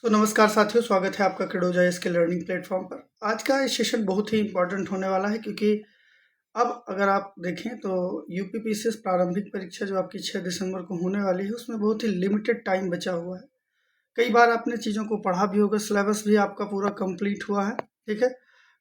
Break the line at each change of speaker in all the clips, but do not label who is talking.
नमस्कार साथियों, स्वागत है आपका क्रेडोजा इसके लर्निंग प्लेटफॉर्म पर। आज का ये सेशन बहुत ही इम्पोर्टेंट होने वाला है क्योंकि अब अगर आप देखें तो यूपीपीसीएस प्रारंभिक परीक्षा जो आपकी 6 दिसंबर को होने वाली है, उसमें बहुत ही लिमिटेड टाइम बचा हुआ है। कई बार आपने चीज़ों को पढ़ा भी होगा, सिलेबस भी आपका पूरा कंप्लीट हुआ है, ठीक है।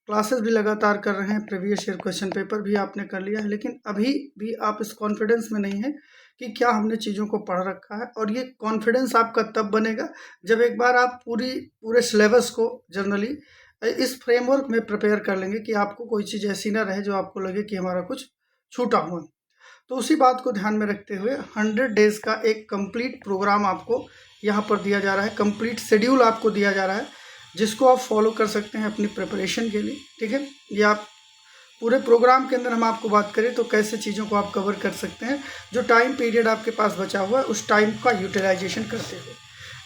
क्लासेस भी लगातार कर रहे हैं, प्रीवियस ईयर क्वेश्चन पेपर भी आपने कर लिया है, लेकिन अभी भी आप इस कॉन्फिडेंस में नहीं है कि क्या हमने चीज़ों को पढ़ रखा है। और ये कॉन्फिडेंस आपका तब बनेगा जब एक बार आप पूरे सिलेबस को जनरली इस फ्रेमवर्क में प्रिपेयर कर लेंगे कि आपको कोई चीज़ ऐसी ना रहे जो आपको लगे कि हमारा कुछ छूटा हुआ। तो उसी बात को ध्यान में रखते हुए 100 डेज़ का एक कंप्लीट प्रोग्राम आपको यहाँ पर दिया जा रहा है, कंप्लीट शेड्यूल आपको दिया जा रहा है, जिसको आप फॉलो कर सकते हैं अपनी प्रिपरेशन के लिए, ठीक है। ये आप पूरे प्रोग्राम के अंदर हम आपको बात करें तो कैसे चीज़ों को आप कवर कर सकते हैं, जो टाइम पीरियड आपके पास बचा हुआ है उस टाइम का यूटिलाइजेशन करते हुए।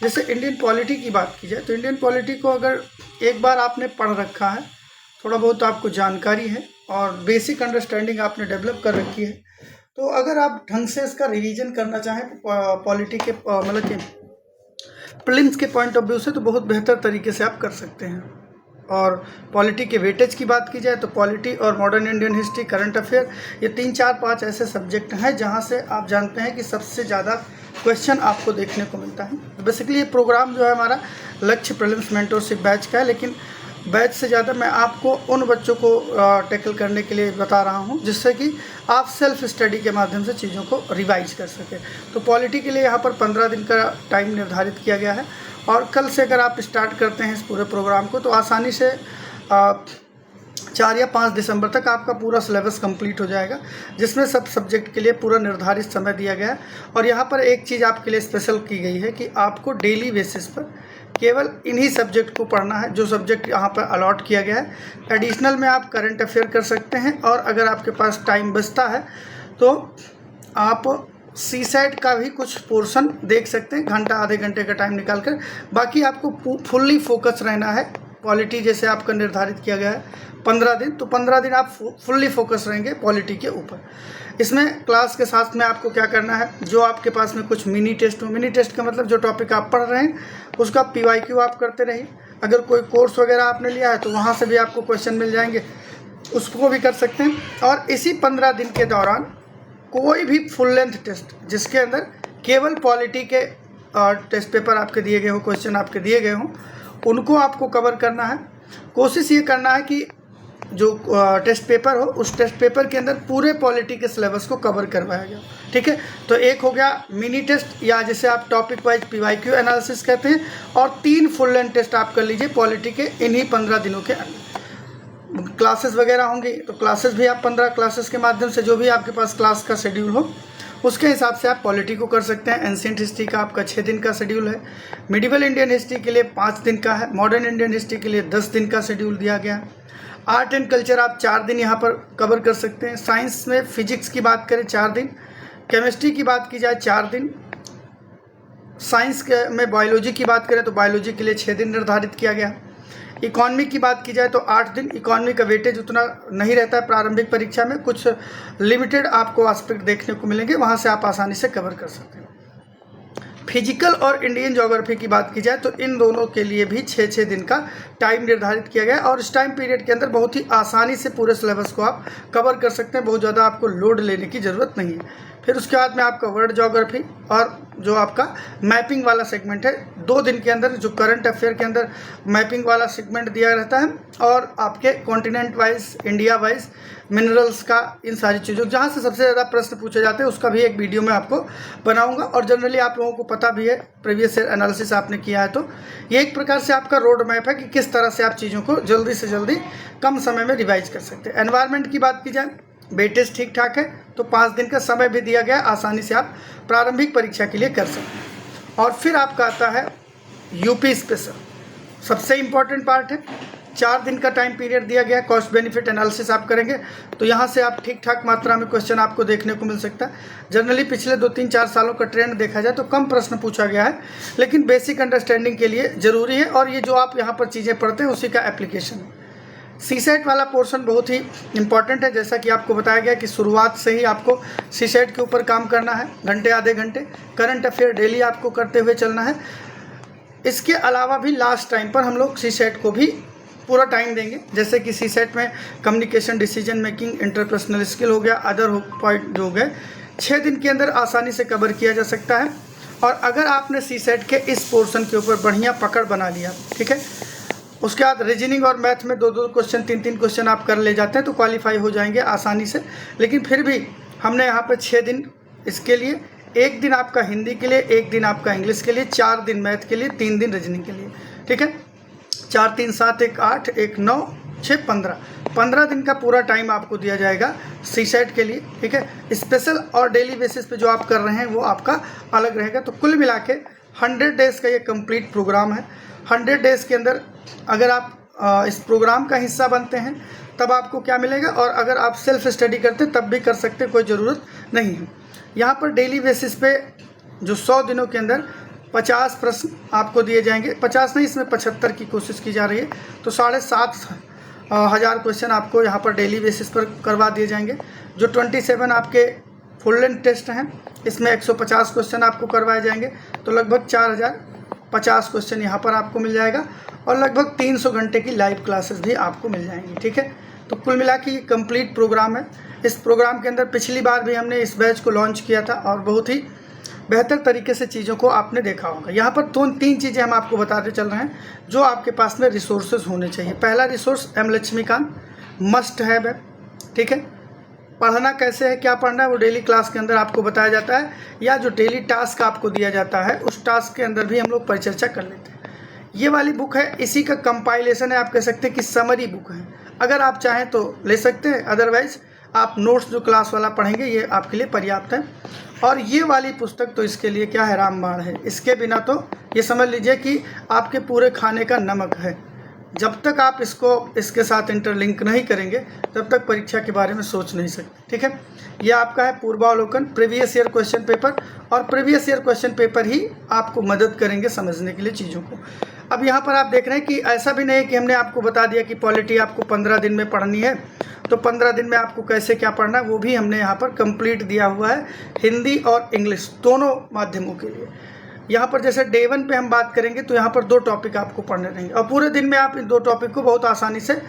जैसे इंडियन पॉलिटी की बात की जाए तो इंडियन पॉलिटी को अगर एक बार आपने पढ़ रखा है, थोड़ा बहुत आपको जानकारी है और बेसिक अंडरस्टैंडिंग आपने डेवलप कर रखी है, तो अगर आप ढंग से इसका रिवीजन करना चाहें पॉलिटी के मतलब कि प्रीलिम्स के पॉइंट ऑफ व्यू से, तो बहुत बेहतर तरीके से आप कर सकते हैं। और पॉलिटी के वेटेज की बात की जाए तो पॉलिटी और modern Indian history, current affair, ये 3, 4, 5 ऐसे सब्जेक्ट हैं जहां से आप जानते हैं कि सबसे ज़्यादा क्वेश्चन आपको देखने को मिलता है। तो बेसिकली ये प्रोग्राम जो है हमारा लक्ष्य प्रीलिम्स मेंटरशिप बैच का है, लेकिन बैच से ज़्यादा मैं आपको उन बच्चों को टैकल करने के लिए बता रहा हूं जिससे कि आप सेल्फ स्टडी के माध्यम से चीज़ों को रिवाइज कर सकें। तो पॉलिटी के लिए यहाँ पर 15 दिन का टाइम निर्धारित किया गया है और कल से अगर आप स्टार्ट करते हैं इस पूरे प्रोग्राम को तो आसानी से 4 या 5 दिसंबर तक आपका पूरा सिलेबस कंप्लीट हो जाएगा, जिसमें सब सब्जेक्ट के लिए पूरा निर्धारित समय दिया गया है। और यहाँ पर एक चीज़ आपके लिए स्पेशल की गई है कि आपको डेली बेसिस पर केवल इन्हीं सब्जेक्ट को पढ़ना है जो सब्जेक्ट यहाँ पर अलॉट किया गया है। एडिशनल में आप करंट अफेयर कर सकते हैं और अगर आपके पास टाइम बचता है तो आप सीसेट का भी कुछ पोर्शन देख सकते हैं, घंटा आधे घंटे का टाइम निकाल कर। बाकी आपको फुल्ली फोकस रहना है। पॉलिटी जैसे आपका निर्धारित किया गया है 15 दिन, तो 15 दिन आप फुल्ली फोकस रहेंगे पॉलिटी के ऊपर। इसमें क्लास के साथ में आपको क्या करना है, जो आपके पास में कुछ मिनी टेस्ट हो, मिनी टेस्ट का मतलब जो टॉपिक आप पढ़ रहे हैं उसका PYQ आप करते रहिए। अगर कोई कोर्स वगैरह आपने लिया है तो वहाँ से भी आपको क्वेश्चन मिल जाएंगे, उसको भी कर सकते हैं। और इसी 15 दिन के दौरान कोई भी फुल लेंथ टेस्ट जिसके अंदर केवल पॉलिटी के टेस्ट पेपर आपके दिए गए हों, क्वेश्चन आपके दिए गए हों, उनको आपको कवर करना है। कोशिश ये करना है कि जो टेस्ट पेपर हो उस टेस्ट पेपर के अंदर पूरे पॉलिटी के सिलेबस को कवर करवाया गया, ठीक है। तो एक हो गया मिनी टेस्ट या जिसे आप टॉपिक वाइज PYQ एनालिसिस कहते हैं, और 3 फुल लेंथ टेस्ट आप कर लीजिए पॉलिटी के इन्हीं 15 दिनों के अंदर। क्लासेस वगैरह होंगी तो क्लासेस भी आप 15 क्लासेस के माध्यम से, जो भी आपके पास क्लास का शेड्यूल हो उसके हिसाब से आप पॉलिटी को कर सकते हैं। एंशिएंट हिस्ट्री का आपका 6 दिन का शेड्यूल है, मिडिवल इंडियन हिस्ट्री के लिए 5 दिन का है, मॉडर्न इंडियन हिस्ट्री के लिए 10 दिन का शेड्यूल दिया गया है। आर्ट एंड कल्चर आप 4 दिन यहाँ पर कवर कर सकते हैं। साइंस में फिजिक्स की बात करें 4 दिन, केमिस्ट्री की बात की जाए 4 दिन, साइंस में बायोलॉजी की बात करें तो बायोलॉजी के लिए 6 दिन निर्धारित किया गया। इकॉनमी की बात की जाए तो 8 दिन। इकॉनमी का वेटेज उतना नहीं रहता है प्रारंभिक परीक्षा में, कुछ लिमिटेड आपको एस्पेक्ट देखने को मिलेंगे, वहाँ से आप आसानी से कवर कर सकते हैं। फिजिकल और इंडियन ज्योग्राफी की बात की जाए तो इन दोनों के लिए भी 6-6 दिन का टाइम निर्धारित किया गया है और इस टाइम पीरियड के अंदर बहुत ही आसानी से पूरे सिलेबस को आप कवर कर सकते हैं, बहुत ज़्यादा आपको लोड लेने की ज़रूरत नहीं है। फिर उसके बाद में आपका वर्ल्ड ज्योग्राफी और जो आपका मैपिंग वाला सेगमेंट है, 2 दिन के अंदर जो करंट अफेयर के अंदर मैपिंग वाला सेगमेंट दिया रहता है, और आपके continent wise, India wise, minerals का, इन सारी चीज़ों जहाँ से सबसे ज़्यादा प्रश्न पूछे जाते हैं उसका भी एक वीडियो मैं आपको बनाऊंगा। और जनरली आप लोगों को पता भी है, प्रीवियस ईयर एनालिसिस आपने किया है, तो ये एक प्रकार से आपका रोड मैप है कि किस तरह से आप चीज़ों को जल्दी से जल्दी कम समय में रिवाइज कर सकते हैं। एनवायरनमेंट की बात की जाए, वेटेज ठीक ठाक है, तो 5 दिन का समय भी दिया गया, आसानी से आप प्रारंभिक परीक्षा के लिए कर सकते हैं। और फिर आपका आता है यूपी स्पेशल, सबसे इम्पॉर्टेंट पार्ट है। 4 दिन का टाइम पीरियड दिया गया है, कॉस्ट बेनिफिट एनालिसिस आप करेंगे तो यहाँ से आप ठीक ठाक मात्रा में क्वेश्चन आपको देखने को मिल सकता है। जनरली पिछले 2-3-4 सालों का ट्रेंड देखा जाए तो कम प्रश्न पूछा गया है, लेकिन बेसिक अंडरस्टैंडिंग के लिए ज़रूरी है और ये जो आप यहाँ पर चीज़ें पढ़ते हैं उसी का एप्लीकेशन है। सीसेट वाला पोर्शन बहुत ही इंपॉर्टेंट है, जैसा कि आपको बताया गया कि शुरुआत से ही आपको सीसेट के ऊपर काम करना है, घंटे आधे घंटे। करंट अफेयर डेली आपको करते हुए चलना है। इसके अलावा भी लास्ट टाइम पर हम लोग CSET को भी पूरा टाइम देंगे। जैसे कि CSET में communication, decision making, interpersonal skill हो गया, अदर पॉइंट जो हो गए 6 दिन के अंदर आसानी से कवर किया जा सकता है। और अगर आपने CSET के इस पोर्शन के ऊपर बढ़िया पकड़ बना लिया, ठीक है, उसके बाद रीजनिंग और मैथ में 2-2 क्वेश्चन, 3-3 क्वेश्चन आप कर ले जाते हैं तो क्वालिफाई हो जाएंगे आसानी से। लेकिन फिर भी हमने यहाँ पर 6 दिन इसके लिए, 1 दिन आपका हिंदी के लिए, 1 दिन आपका इंग्लिश के लिए, 4 दिन मैथ के लिए, 3 दिन रीजनिंग के लिए, ठीक है। 4, 3, 7, 1, 8, 1, 9, 6, 15 दिन का पूरा टाइम आपको दिया जाएगा CSET के लिए, ठीक है। स्पेशल और डेली बेसिस पे जो आप कर रहे हैं वो आपका अलग रहेगा। तो कुल मिला के 100 डेज़ का ये कंप्लीट प्रोग्राम है। 100 डेज़ के अंदर अगर आप इस प्रोग्राम का हिस्सा बनते हैं तब आपको क्या मिलेगा, और अगर आप सेल्फ स्टडी करते तब भी कर सकते, कोई ज़रूरत नहीं है। यहाँ पर डेली बेसिस पे जो 100 दिनों के अंदर 50 प्रश्न आपको दिए जाएंगे, 50 नहीं, इसमें 75 की कोशिश की जा रही है। तो 7,500 क्वेश्चन आपको यहाँ पर डेली बेसिस पर करवा दिए जाएंगे। जो 27 आपके फुल लेंथ टेस्ट हैं, इसमें 150 क्वेश्चन आपको करवाए जाएंगे। तो लगभग 4050 क्वेश्चन यहाँ पर आपको मिल जाएगा, और लगभग 300 घंटे की लाइव क्लासेस भी आपको मिल जाएंगी, ठीक है। तो कुल मिला के ये कंप्लीट प्रोग्राम है। इस प्रोग्राम के अंदर पिछली बार भी हमने इस बैच को लॉन्च किया था और बहुत ही बेहतर तरीके से चीज़ों को आपने देखा होगा। यहाँ पर 3 चीज़ें हम आपको बताते चल रहे हैं जो आपके पास में रिसोर्सेज होने चाहिए। पहला resource M Laxmikanth must have है, ठीक है। पढ़ना कैसे है, क्या पढ़ना है, वो डेली क्लास के अंदर आपको बताया जाता है, या जो डेली टास्क आपको दिया जाता है उस टास्क के अंदर भी हम लोग परिचर्चा कर लेते हैं। ये वाली बुक है, इसी का कंपाइलेशन है, आप कह सकते हैं कि समरी बुक है। अगर आप चाहें तो ले सकते हैं, अदरवाइज आप नोट्स जो क्लास वाला पढ़ेंगे ये आपके लिए पर्याप्त है। और ये वाली पुस्तक तो इसके लिए क्या है, रामबाण है। इसके बिना तो ये समझ लीजिए कि आपके पूरे खाने का नमक है। जब तक आप इसको इसके साथ इंटरलिंक नहीं करेंगे तब तक परीक्षा के बारे में सोच नहीं सकते, ठीक है। ये आपका है पूर्वावलोकन, प्रीवियस ईयर क्वेश्चन पेपर, और प्रीवियस ईयर क्वेश्चन पेपर ही आपको मदद करेंगे समझने के लिए चीज़ों को। अब यहाँ पर आप देख रहे हैं कि ऐसा भी नहीं है कि हमने आपको बता दिया कि पॉलिटी आपको 15 दिन में पढ़नी है, तो 15 दिन में आपको कैसे क्या पढ़ना है वो भी हमने यहाँ पर कंप्लीट दिया हुआ है, हिंदी और इंग्लिश दोनों माध्यमों के लिए। यहाँ पर जैसे डे 1 पे हम बात करेंगे तो यहाँ पर 2 टॉपिक आपको पढ़ने रहेंगे, और पूरे दिन में आप इन 2 टॉपिक को बहुत आसानी से,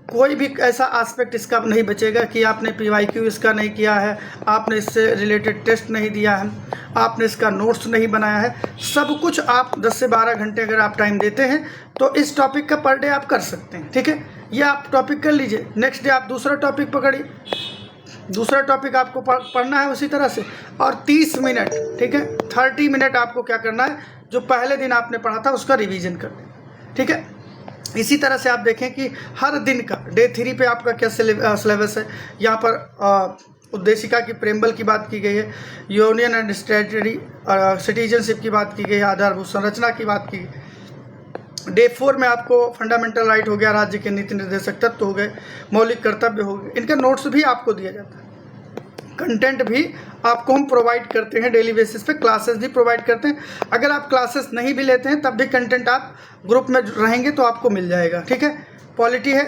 कोई भी ऐसा एस्पेक्ट इसका नहीं बचेगा कि आपने PYQ इसका नहीं किया है, आपने इससे रिलेटेड टेस्ट नहीं दिया है, आपने इसका नोट्स नहीं बनाया है। सब कुछ आप 10 से 12 घंटे अगर आप टाइम देते हैं तो इस टॉपिक का पर डे आप कर सकते हैं, ठीक है। ये आप टॉपिक कर लीजिए, नेक्स्ट डे आप दूसरा टॉपिक पकड़िए, दूसरा टॉपिक आपको पढ़ना है उसी तरह से, और 30 मिनट, ठीक है, 30 मिनट आपको क्या करना है, जो पहले दिन आपने पढ़ा था उसका रिवीजन कर लेना, ठीक है। इसी तरह से आप देखें कि हर दिन का डे 3 पे आपका क्या सिलेबस है। यहाँ पर उद्देशिका की प्रेम्बल की बात की गई है, यूनियन एंड स्टेटरी सिटीजनशिप की बात की गई है, आधारभूत संरचना की बात की गई। डे 4 में आपको फंडामेंटल राइट हो गया, राज्य के नीति निर्देशक तत्व हो गए, मौलिक कर्तव्य हो गए, इनका नोट्स भी आपको दिया जाता है। कंटेंट भी आपको हम प्रोवाइड करते हैं डेली बेसिस पे, क्लासेस भी प्रोवाइड करते हैं। अगर आप क्लासेस नहीं भी लेते हैं तब भी कंटेंट आप ग्रुप में रहेंगे तो आपको मिल जाएगा, ठीक है। पॉलिटी है,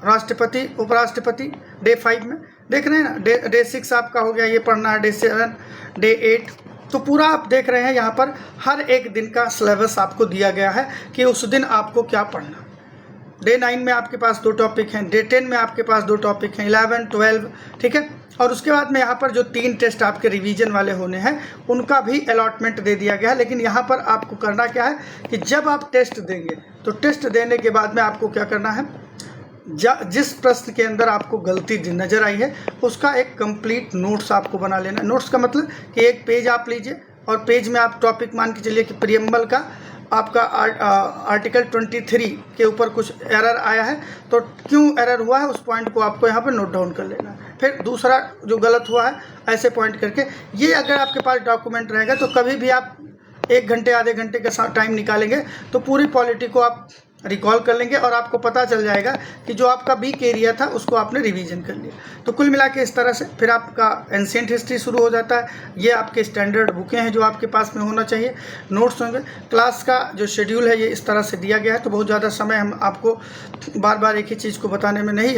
राष्ट्रपति उपराष्ट्रपति डे 5 में देख रहे हैं ना। डे 6 आपका हो गया, ये पढ़ना है। डे 7, डे 8, तो पूरा आप देख रहे हैं यहाँ पर हर एक दिन का सिलेबस आपको दिया गया है कि उस दिन आपको क्या पढ़ना। डे 9 में आपके पास 2 टॉपिक हैं, डे 10 में आपके पास 2 टॉपिक हैं, 11, 12, ठीक है। और उसके बाद में यहाँ पर जो 3 टेस्ट आपके रिवीजन वाले होने हैं उनका भी अलॉटमेंट दे दिया गया है। लेकिन यहाँ पर आपको करना क्या है कि जब आप टेस्ट देंगे तो टेस्ट देने के बाद में आपको क्या करना है, जिस प्रश्न के अंदर आपको गलती नज़र आई है उसका एक कंप्लीट नोट्स आपको बना लेना। नोट्स का मतलब कि एक पेज आप लीजिए और पेज में आप टॉपिक मान के चलिए कि प्रीएम्बल का आपका आर्टिकल 23 के ऊपर कुछ एरर आया है, तो क्यों एरर हुआ है उस पॉइंट को आपको यहाँ पर नोट डाउन कर लेना है। फिर दूसरा जो गलत हुआ है ऐसे पॉइंट करके, ये अगर आपके पास डॉक्यूमेंट रहेगा तो कभी भी आप 1 घंटे आधे घंटे का टाइम निकालेंगे तो पूरी पॉलिटी को आप रिकॉल कर लेंगे और आपको पता चल जाएगा कि जो आपका वीक एरिया था उसको आपने रिवीजन कर लिया। तो कुल मिला के इस तरह से फिर आपका एंशिएंट हिस्ट्री शुरू हो जाता है। ये आपके स्टैंडर्ड बुकें हैं जो आपके पास में होना चाहिए, नोट्स होंगे। क्लास का जो शेड्यूल है ये इस तरह से दिया गया है, तो बहुत ज़्यादा समय हम आपको बार बार एक ही चीज़ को बताने में नहीं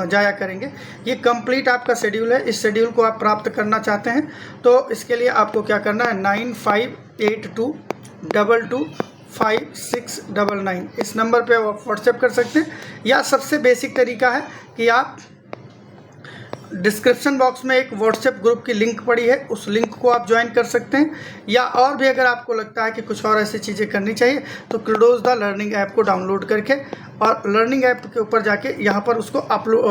जाया करेंगे। ये कंप्लीट आपका शेड्यूल है। इस शेड्यूल को आप प्राप्त करना चाहते हैं तो इसके लिए आपको क्या करना है, 958222 5699। इस नंबर पे आप व्हाट्सएप कर सकते हैं, या सबसे बेसिक तरीका है कि आप डिस्क्रिप्शन बॉक्स में एक व्हाट्सएप ग्रुप की लिंक पड़ी है, उस लिंक को आप ज्वाइन कर सकते हैं। या और भी अगर आपको लगता है कि कुछ और ऐसी चीज़ें करनी चाहिए तो क्लूडोज द लर्निंग ऐप को डाउनलोड करके और लर्निंग ऐप के ऊपर जाके यहाँ पर उसको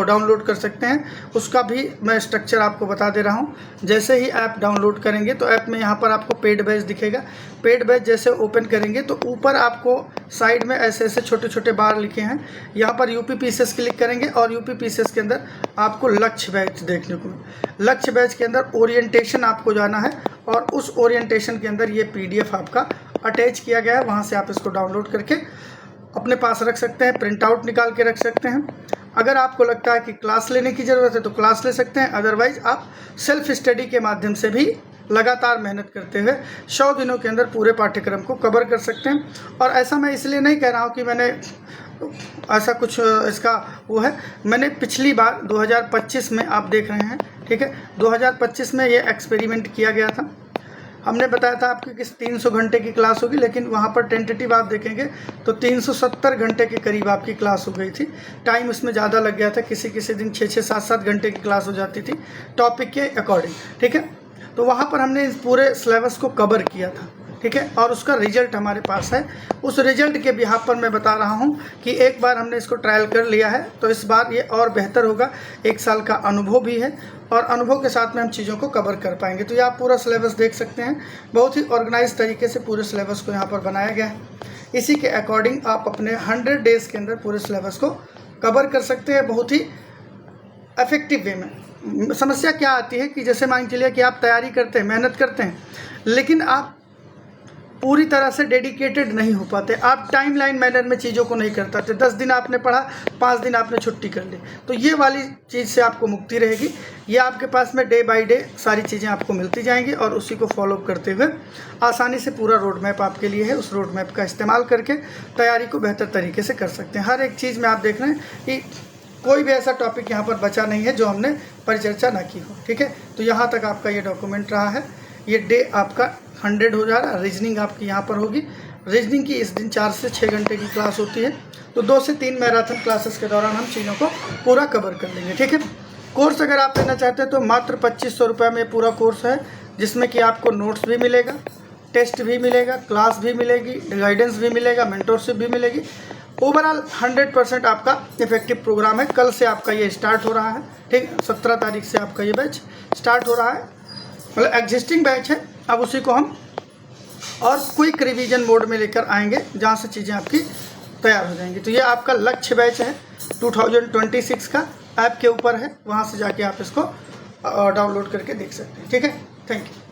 डाउनलोड कर सकते हैं। उसका भी मैं स्ट्रक्चर आपको बता दे रहा हूँ। जैसे ही ऐप डाउनलोड करेंगे तो ऐप में यहाँ पर आपको पेड बैच दिखेगा। पेड बैच जैसे ओपन करेंगे तो ऊपर आपको साइड में ऐसे ऐसे छोटे छोटे बार लिखे हैं, यहाँ पर यूपी पीसीएस क्लिक करेंगे और यूपी पीसीएस के अंदर आपको लक्ष्य बैच देखने को। लक्ष्य बैच के अंदर ओरिएंटेशन आपको जाना है और उस ओरिएंटेशन के अंदर ये PDF आपका अटैच किया गया है। वहाँ से आप इसको डाउनलोड करके अपने पास रख सकते हैं, प्रिंट आउट निकाल के रख सकते हैं। अगर आपको लगता है कि क्लास लेने की ज़रूरत है तो क्लास ले सकते हैं, अदरवाइज आप सेल्फ स्टडी के माध्यम से भी लगातार मेहनत करते हुए 100 दिनों के अंदर पूरे पाठ्यक्रम को कवर कर सकते हैं। और ऐसा मैं इसलिए नहीं कह रहा हूँ कि मैंने ऐसा कुछ इसका वो है, मैंने पिछली बार 2025 में आप देख रहे हैं, ठीक है, 2025 में ये एक्सपेरिमेंट किया गया था। हमने बताया था आपकी कि 300 घंटे की क्लास होगी, लेकिन वहाँ पर टेंटेटिव आप देखेंगे तो 370 घंटे के करीब आपकी क्लास हो गई थी। टाइम इसमें ज़्यादा लग गया था, किसी किसी दिन 6-6, 7-7 घंटे की क्लास हो जाती थी टॉपिक के अकॉर्डिंग, ठीक है। तो वहाँ पर हमने इस पूरे सिलेबस को कवर किया था, ठीक है, और उसका रिजल्ट हमारे पास है। उस रिजल्ट के बिहाफ पर मैं बता रहा हूँ कि एक बार हमने इसको ट्रायल कर लिया है तो इस बार ये और बेहतर होगा। 1 साल का अनुभव भी है और अनुभव के साथ में हम चीज़ों को कवर कर पाएंगे। तो ये आप पूरा सिलेबस देख सकते हैं, बहुत ही ऑर्गेनाइज तरीके से पूरे सिलेबस को यहाँ पर बनाया गया है। इसी के अकॉर्डिंग आप अपने 100 डेज़ के अंदर पूरे सिलेबस को कवर कर सकते हैं बहुत ही इफेक्टिव वे में। समस्या क्या आती है कि जैसे मान के चलिए कि आप तैयारी करते हैं, मेहनत करते हैं, लेकिन आप पूरी तरह से डेडिकेटेड नहीं हो पाते, आप टाइमलाइन मैनर में चीज़ों को नहीं कर पाते। 10 दिन आपने पढ़ा, 5 दिन आपने छुट्टी कर ली, तो ये वाली चीज़ से आपको मुक्ति रहेगी। ये आपके पास में डे बाय डे सारी चीज़ें आपको मिलती जाएंगी और उसी को फॉलो करते हुए आसानी से पूरा रोड मैप आपके लिए है। उस रोड मैप का इस्तेमाल करके तैयारी को बेहतर तरीके से कर सकते हैं। हर एक चीज़ में आप देख रहे हैं कि कोई भी ऐसा टॉपिक यहाँ पर बचा नहीं है जो हमने परिचर्चा ना की हो, ठीक है। तो यहाँ तक आपका ये डॉक्यूमेंट रहा है। ये डे आपका 100 हो जा रहा है। रीजनिंग आपकी यहाँ पर होगी। रीजनिंग की इस दिन 4 से 6 घंटे की क्लास होती है, तो 2 से 3 मैराथन क्लासेस के दौरान हम चीज़ों को पूरा कवर कर लेंगे, ठीक है। कोर्स अगर आप लेना चाहते हैं तो मात्र 2500 रुपये में पूरा कोर्स है, जिसमें कि आपको नोट्स भी मिलेगा, टेस्ट भी मिलेगा, क्लास भी मिलेगी, गाइडेंस भी मिलेगा, मेंटोरशिप भी मिलेगी। ओवरऑल 100% आपका इफेक्टिव प्रोग्राम है। कल से आपका ये स्टार्ट हो रहा है, ठीक, 17 तारीख से आपका ये बैच स्टार्ट हो रहा है। मतलब एग्जिस्टिंग बैच है, अब उसी को हम और क्विक रिवीजन मोड में लेकर आएंगे, जहाँ से चीज़ें आपकी तैयार हो जाएंगी। तो ये आपका लक्ष्य बैच है 2026 का, ऐप के ऊपर है, वहाँ से जाके आप इसको डाउनलोड करके देख सकते हैं, ठीक है। Thank you.